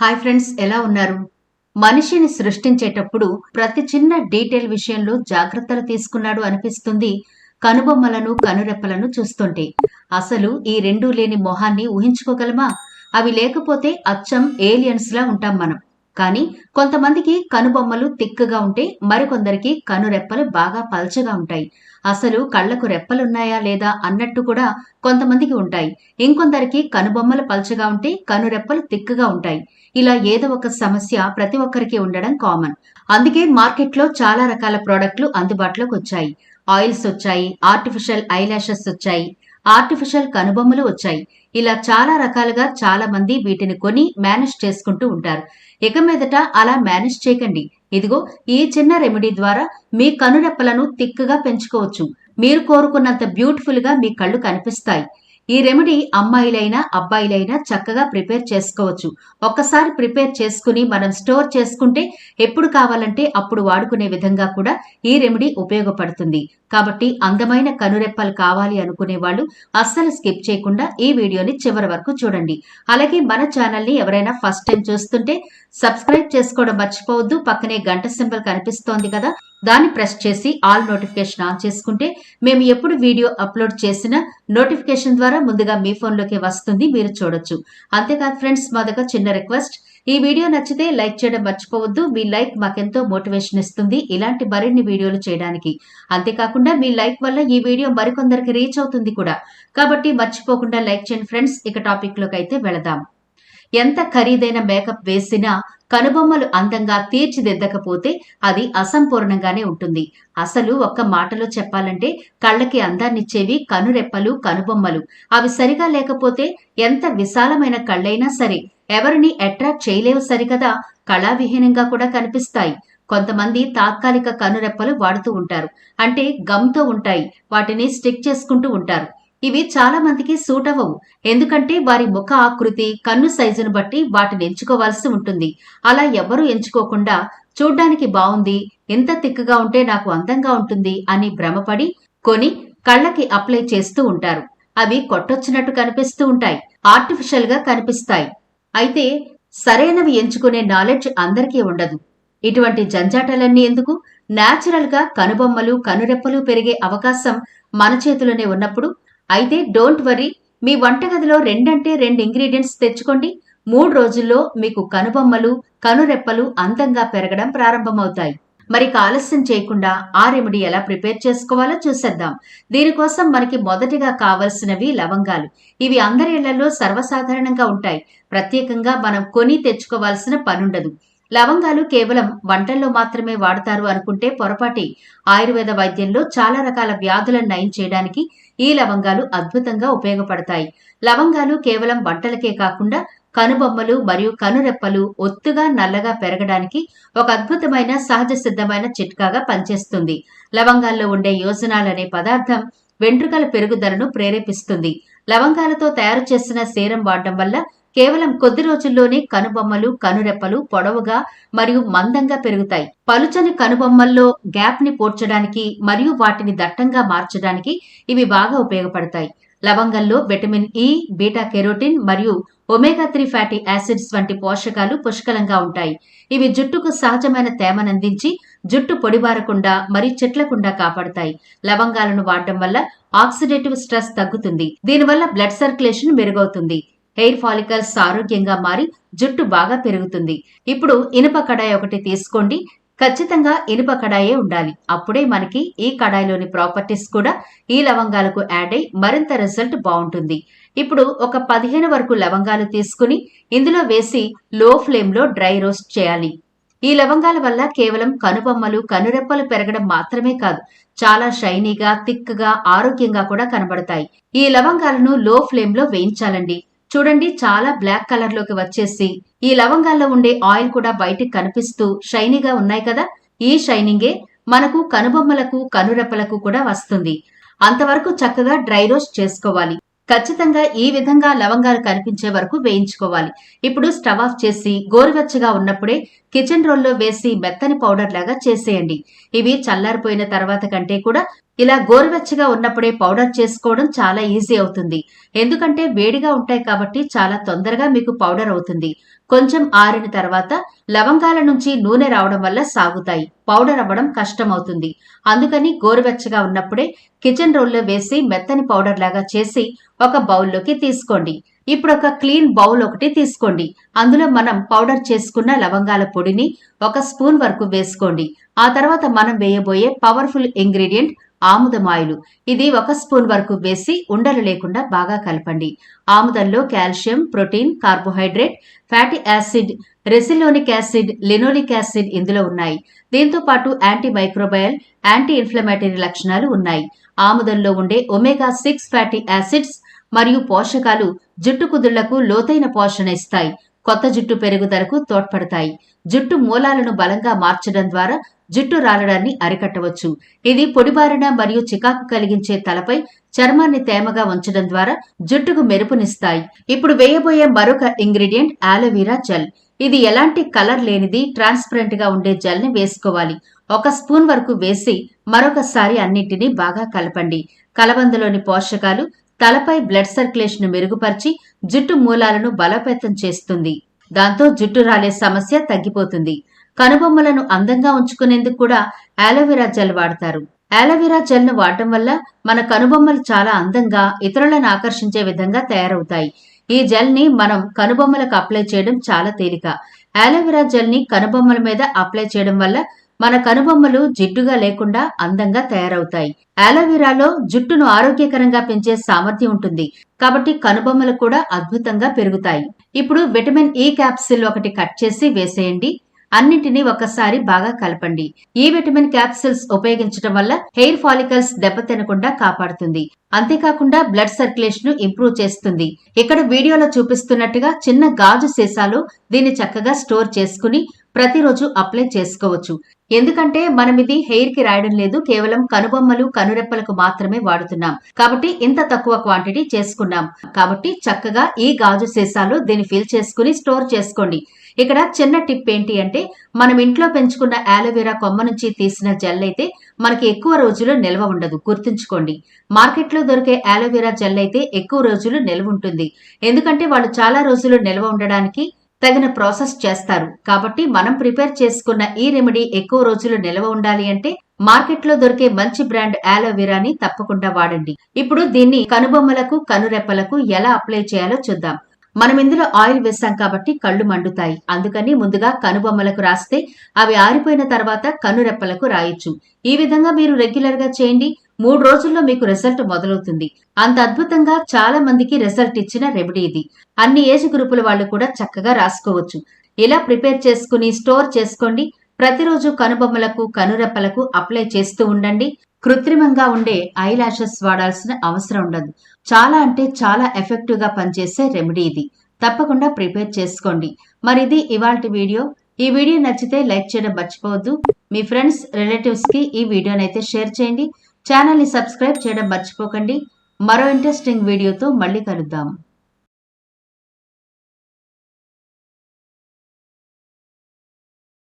Hi friends, ఎలా ఉన్నారు? మనిషిని సృష్టించేటప్పుడు ప్రతి చిన్న డీటెయిల్ విషయంలో జాగ్రత్తలు తీసుకున్నాడు అనిపిస్తుంది కనుబొమ్మలను, కనురెప్పలను చూస్తుంటే. అసలు ఈ రెండూ లేని మొహాన్ని ఊహించుకోగలమా? అవి లేకపోతే అచ్చం ఏలియన్స్‌లా ఉంటాం మనం. కానీ కొంతమందికి కనుబొమ్మలు తిక్కుగా ఉంటే, మరికొందరికి కనురెప్పలు బాగా పల్చగా ఉంటాయి. అసలు కళ్ళకు రెప్పలున్నాయా లేదా అన్నట్టు కూడా కొంతమందికి ఉంటాయి. ఇంకొందరికి కనుబొమ్మలు పల్చగా ఉంటే, కనురెప్పలు తిక్కుగా ఉంటాయి. ఇలా ఏదో ఒక సమస్య ప్రతి ఒక్కరికి ఉండడం కామన్. అందుకే మార్కెట్‌లో చాలా రకాల ప్రొడక్ట్‌లు అందుబాటులోకి వచ్చాయి. ఆయిల్స్ వచ్చాయి, ఆర్టిఫిషియల్ ఐలాషెస్ వచ్చాయి, ఆర్టిఫిషియల్ కనుబొమ్మలు వచ్చాయి. ఇలా చాలా రకాలుగా చాలా మంది వీటిని కొని మేనేజ్ చేసుకుంటూ ఉంటారు. ఇక మీదట అలా మేనేజ్ చేయకండి. ఇదిగో ఈ చిన్న రెమెడీ ద్వారా మీ కనురెప్పలను తిక్కుగా పెంచుకోవచ్చు. మీరు కోరుకున్నంత బ్యూటిఫుల్ గా మీ కళ్ళు కనిపిస్తాయి. ఈ రెమెడీ అమ్మాయిలైనా అబ్బాయిలైనా చక్కగా ప్రిపేర్ చేసుకోవచ్చు. ఒక్కసారి ప్రిపేర్ చేసుకుని మనం స్టోర్ చేసుకుంటే ఎప్పుడు కావాలంటే అప్పుడు వాడుకునే విధంగా కూడా ఈ రెమెడీ ఉపయోగపడుతుంది. కాబట్టి అందమైన కనురెప్పలు కావాలి అనుకునే వాళ్ళు అస్సలు స్కిప్ చేయకుండా ఈ వీడియోని చివరి వరకు చూడండి. అలాగే మన ఛానల్ ని ఎవరైనా ఫస్ట్ టైం చూస్తుంటే సబ్స్క్రైబ్ చేసుకోవడం మర్చిపోవద్దు. పక్కనే గంట సింబల్ కనిపిస్తోంది కదా, దాన్ని ప్రెస్ చేసి ఆల్ నోటిఫికేషన్ ఆన్ చేసుకుంటే మేము ఎప్పుడు వీడియో అప్లోడ్ చేసినా నోటిఫికేషన్ ద్వారా ముందుగా మీ ఫోన్లోకి వస్తుంది, మీరు చూడొచ్చు. అంతేకాదు ఫ్రెండ్స్, మాదొక చిన్న రిక్వెస్ట్. ఈ వీడియో నచ్చితే లైక్ చేయడం మర్చిపోవద్దు. మీ లైక్ మాకెంతో మోటివేషన్ ఇస్తుంది ఇలాంటి మరిన్ని వీడియోలు చేయడానికి. అంతేకాకుండా మీ లైక్ వల్ల ఈ వీడియో మరికొందరికి రీచ్ అవుతుంది కూడా. కాబట్టి మర్చిపోకుండా లైక్ చేయండి ఫ్రెండ్స్. ఇక టాపిక్ లోకి అయితే వెళదాం. ఎంత ఖరీదైన మేకప్ వేసినా కనుబొమ్మలు అందంగా తీర్చిదిద్దకపోతే అది అసంపూర్ణంగానే ఉంటుంది. అసలు ఒక్క మాటలో చెప్పాలంటే కళ్ళకి అందాన్నిచ్చేవి కనురెప్పలు, కనుబొమ్మలు. అవి సరిగా లేకపోతే ఎంత విశాలమైన కళ్ళైనా సరే ఎవరిని అట్రాక్ట్ చేయలేవు సరికదా, కళావిహీనంగా కూడా కనిపిస్తాయి. కొంతమంది తాత్కాలిక కనురెప్పలు వాడుతూ ఉంటారు. అంటే గమ్తో ఉంటాయి, వాటిని స్టిక్ చేసుకుంటూ ఉంటారు. ఇవి చాలా మందికి సూట్ అవ్వవు. ఎందుకంటే వారి ముఖ ఆకృతి, కన్ను సైజును బట్టి వాటిని ఎంచుకోవాల్సి ఉంటుంది. అలా ఎవ్వరూ ఎంచుకోకుండా చూడ్డానికి బావుంది, ఇంత తిక్కుగా ఉంటే నాకు అందంగా ఉంటుంది అని భ్రమపడి కొని కళ్ళకి అప్లై చేస్తూ ఉంటారు. అవి కొట్టొచ్చినట్టు కనిపిస్తూ ఉంటాయి, ఆర్టిఫిషియల్ గా కనిపిస్తాయి. అయితే సరైనవి ఎంచుకునే నాలెడ్జ్ అందరికీ ఉండదు. ఇటువంటి జంజాటాలన్నీ ఎందుకు? నేచురల్ గా కనుబొమ్మలు, కనురెప్పలు పెరిగే అవకాశం మన చేతిలోనే ఉన్నప్పుడు అయితే డోంట్ వరీ. మీ వంటగదిలో 2 ఇంగ్రీడియంట్స్ తెచ్చుకోండి. 3 రోజుల్లో మీకు కనుబొమ్మలు, కనురెప్పలు అందంగా పెరగడం ప్రారంభమవుతాయి. మరి ఆలస్యం చేయకుండా ఆ రెమెడీ ఎలా ప్రిపేర్ చేసుకోవాలో చూసేద్దాం. దీనికోసం మనకి మొదటిగా కావలసినవి లవంగాలు. ఇవి అందరి ఇళ్లలో సర్వసాధారణంగా ఉంటాయి. ప్రత్యేకంగా మనం కొని తెచ్చుకోవాల్సిన పనుండదు. లవంగాలు కేవలం వంటల్లో మాత్రమే వాడతారు అనుకుంటే పొరపాటి. ఆయుర్వేద వైద్యంలో చాలా రకాల వ్యాధులను నయం చేయడానికి ఈ లవంగాలు అద్భుతంగా ఉపయోగపడతాయి. లవంగాలు కేవలం వంటలకే కాకుండా కనుబొమ్మలు మరియు కనురెప్పలు ఒత్తుగా నల్లగా పెరగడానికి ఒక అద్భుతమైన సహజ సిద్ధమైన చిట్కాగా పనిచేస్తుంది. లవంగాల్లో ఉండే యోజనాల్ అనే పదార్థం వెంట్రుకల పెరుగుదలను ప్రేరేపిస్తుంది. లవంగాలతో తయారు చేసిన సీరం వాడడం వల్ల కేవలం కొద్ది రోజుల్లోనే కనుబొమ్మలు, కనురెప్పలు పొడవుగా మరియు మందంగా పెరుగుతాయి. పలుచని కనుబొమ్మల్లో గ్యాప్ ని పోడ్చడానికి మరియు వాటిని దట్టంగా మార్చడానికి ఇవి బాగా ఉపయోగపడతాయి. లవంగంలో విటమిన్ ఇ, బీటా కెరోటిన్ మరియు ఒమేగా 3 ఫ్యాటీ యాసిడ్స్ వంటి పోషకాలు పుష్కలంగా ఉంటాయి. ఇవి జుట్టుకు సహజమైన తేమనందించి జుట్టు పొడిబారకుండా మరియు చెట్లకుండా కాపాడతాయి. లవంగాలను వాడడం వల్ల ఆక్సిడేటివ్ స్ట్రెస్ తగ్గుతుంది. దీనివల్ల బ్లడ్ సర్క్యులేషన్ మెరుగవుతుంది. హెయిర్ ఫాలికల్స్ ఆరోగ్యంగా మారి జుట్టు బాగా పెరుగుతుంది. ఇప్పుడు ఇనుప కడాయి ఒకటి తీసుకోండి. ఖచ్చితంగా ఇనుప కడాయే ఉండాలి. అప్పుడే మనకి ఈ కడాయిలోని ప్రాపర్టీస్ కూడా ఈ లవంగాలకు యాడ్ అయి మరింత రిజల్ట్ బాగుంటుంది. ఇప్పుడు ఒక 15 వరకు లవంగాలు తీసుకుని ఇందులో వేసి లో ఫ్లేమ్ లో డ్రై రోస్ట్ చేయాలి. ఈ లవంగాల వల్ల కేవలం కనుబొమ్మలు, కనురెప్పలు పెరగడం మాత్రమే కాదు, చాలా షైనీగా, థిక్గా, ఆరోగ్యంగా కూడా కనబడతాయి. ఈ లవంగాలను లో ఫ్లేమ్ లో వేయించాలండి. చూడండి, చాలా బ్లాక్ కలర్ లోకి వచ్చేసి ఈ లవంగాల్లో ఉండే ఆయిల్ కూడా బయటికి కనిపిస్తూ షైనీగా ఉన్నాయి కదా. ఈ షైనింగే మనకు కనుబొమ్మలకు, కనురెప్పలకు కూడా వస్తుంది. అంతవరకు చక్కగా డ్రై రోస్ట్ చేసుకోవాలి. ఖచ్చితంగా ఈ విధంగా లవంగాలు కనిపించే వరకు వేయించుకోవాలి. ఇప్పుడు స్టవ్ ఆఫ్ చేసి గోరువెచ్చగా ఉన్నప్పుడే కిచెన్ రోల్లో వేసి మెత్తని పౌడర్ లాగా చేసేయండి. ఇవి చల్లారిపోయిన తర్వాత కంటే కూడా ఇలా గోరువెచ్చగా ఉన్నప్పుడే పౌడర్ చేసుకోవడం చాలా ఈజీ అవుతుంది. ఎందుకంటే వేడిగా ఉంటాయి కాబట్టి చాలా తొందరగా మీకు పౌడర్ అవుతుంది. కొంచెం ఆరిన తర్వాత లవంగాల నుంచి నూనె రావడం వల్ల సాగుతాయి. పౌడర్ అవ్వడం కష్టమవుతుంది. అందుకని గోరువెచ్చగా ఉన్నప్పుడే కిచెన్ రోల్లో వేసి మెత్తని పౌడర్ లాగా చేసి ఒక బౌల్లోకి తీసుకోండి. ఇప్పుడు ఒక క్లీన్ బౌల్ ఒకటి తీసుకోండి. అందులో మనం పౌడర్ చేసుకున్న లవంగాల పొడిని 1 స్పూన్ వరకు వేసుకోండి. ఆ తర్వాత మనం వేయబోయే పవర్ఫుల్ ఇంగ్రీడియంట్ ఆముదం ఆయిల్. ఇది 1 స్పూన్ వరకు వేసి ఉండలు లేకుండా బాగా కలపండి. ఆముదంలో calcium, protein, carbohydrate, fatty acid, ricinoleic acid, linoleic acid ఇందులో ఉన్నాయి. దీంతో పాటు యాంటీ మైక్రోబయల్, యాంటీ ఇన్ఫ్లమేటరీ లక్షణాలు ఉన్నాయి. ఆముదంలో ఉండే ఒమేగా 6 ఫ్యాటీ యాసిడ్స్ మరియు పోషకాలు జుట్టు కుదుళ్లకు లోతైన పోషణ ఇస్తాయి. కొత్త జుట్టు పెరుగుదలకు తోడ్పడతాయి. జుట్టు మూలాలను బలంగా మార్చడం ద్వారా జుట్టు రాలడాన్ని అరికట్టవచ్చు. ఇది పొడిబారిన మరియు చికాకు కలిగించే తలపై చర్మాన్ని తేమగా ఉంచడం ద్వారా జుట్టుకు మెరుపునిస్తాయి. ఇప్పుడు వేయబోయే మరొక ఇంగ్రీడియంట్ ఆలోవెరా జెల్. ఇది ఎలాంటి కలర్ లేనిది ట్రాన్స్పరెంట్ గా ఉండే జెల్ ని వేసుకోవాలి. 1 స్పూన్ వరకు వేసి మరొకసారి అన్నింటినీ బాగా కలపండి. కలబందలోని పోషకాలు తలపై బ్లడ్ సర్క్యులేషన్ మెరుగుపరిచి జుట్టు మూలాలను బలోపేతం చేస్తుంది. దాంతో జుట్టు రాలే సమస్య తగ్గిపోతుంది. కనుబొమ్మలను అందంగా ఉంచుకునేందుకు కూడా ఆలోవెరా జెల్ వాడతారు. ఆలోవెరా జెల్ ను వాడటం వల్ల మన కనుబొమ్మలు చాలా అందంగా, ఇతరులను ఆకర్షించే విధంగా తయారవుతాయి. ఈ జెల్ ని మనం కనుబొమ్మలకు అప్లై చేయడం చాలా తేలిక. ఆలోవెరా జెల్ ని కనుబొమ్మల మీద అప్లై చేయడం వల్ల మన కనుబొమ్మలు జిడ్డుగా లేకుండా అందంగా తయారవుతాయి. ఆలోవెరాలో జుట్టును ఆరోగ్యకరంగా పెంచే సామర్థ్యం ఉంటుంది. కాబట్టి కనుబొమ్మలు కూడా అద్భుతంగా పెరుగుతాయి. ఇప్పుడు విటమిన్ ఈ క్యాప్సిల్ ఒకటి కట్ చేసి వేసేయండి. అన్నింటినీ ఒకసారి బాగా కలపండి. ఈ విటమిన్ క్యాప్సిల్స్ ఉపయోగించడం వల్ల హెయిర్ ఫాలికల్స్ దెబ్బతినకుండా కాపాడుతుంది. అంతేకాకుండా బ్లడ్ సర్క్యులేషన్ ఇంప్రూవ్ చేస్తుంది. ఇక్కడ వీడియోలో చూపిస్తున్నట్టుగా చిన్న గాజు సీసాలో దీన్ని చక్కగా స్టోర్ చేసుకుని ప్రతిరోజు అప్లై చేసుకోవచ్చు. ఎందుకంటే మనం ఇది హెయిర్ కి రాయడం లేదు, కేవలం కనుబొమ్మలు, కనురెప్పలకు మాత్రమే వాడుతున్నాం. కాబట్టి ఇంత తక్కువ క్వాంటిటీ చేసుకున్నాం. కాబట్టి చక్కగా ఈ గాజు సీసాలో దీన్ని ఫిల్ చేసుకుని స్టోర్ చేసుకోండి. ఇక్కడ చిన్న టిప్ ఏంటి అంటే, మనం ఇంట్లో పెంచుకున్న ఆలోవెరా కొమ్మ నుంచి తీసిన జెల్ అయితే మనకి ఎక్కువ రోజులు నిల్వ ఉండదు. గుర్తుంచుకోండి. మార్కెట్లో దొరికే ఆలోవెరా జెల్ అయితే ఎక్కువ రోజులు నిల్వ ఉంటుంది. ఎందుకంటే వాళ్ళు చాలా రోజులు నిల్వ ఉండడానికి తగిన ప్రాసెస్ చేస్తారు. కాబట్టి మనం ప్రిపేర్ చేసుకున్న ఈ రెమెడీ ఎక్కువ రోజులు నిల్వ ఉండాలి అంటే మార్కెట్లో దొరికే మంచి బ్రాండ్ ఆలోవెరాని తప్పకుండా వాడండి. ఇప్పుడు దీన్ని కనుబొమ్మలకు, కనురెప్పలకు ఎలా అప్లై చేయాలో చూద్దాం. మనం ఇందులో ఆయిల్ వేసాం కాబట్టి కళ్ళు మండుతాయి. అందుకని ముందుగా కనుబొమ్మలకు రాస్తే అవి ఆరిపోయిన తర్వాత కనురెప్పలకు రాయొచ్చు. ఈ విధంగా మీరు రెగ్యులర్ గా చేయండి. 3 రోజుల్లో మీకు రిజల్ట్ మొదలవుతుంది. అంత అద్భుతంగా చాలా మందికి రిజల్ట్ ఇచ్చిన రెమెడీ ఇది. అన్ని ఏజ్ గ్రూపుల వాళ్ళు కూడా చక్కగా రాసుకోవచ్చు. ఇలా ప్రిపేర్ చేసుకుని స్టోర్ చేసుకోండి. ప్రతిరోజు కనుబొమ్మలకు, కనురెప్పలకు అప్లై చేస్తూ ఉండండి. కృత్రిమంగా ఉండే ఐ లాషెస్ వాడాల్సిన అవసరం ఉండదు. చాలా అంటే చాలా ఎఫెక్టివ్ గా పనిచేసే రెమెడీ ఇది. తప్పకుండా ప్రిపేర్ చేసుకోండి. మరి ఇది ఇవాల్టి వీడియో. ఈ వీడియో నచ్చితే లైక్ చేయడం మర్చిపోవద్దు. మీ ఫ్రెండ్స్, రిలేటివ్స్ కి ఈ వీడియోనైతే షేర్ చేయండి. ఛానల్ ని సబ్స్క్రైబ్ చేయడం మర్చిపోకండి. మరో ఇంట్రెస్టింగ్ వీడియోతో మళ్ళీ కలుద్దాం.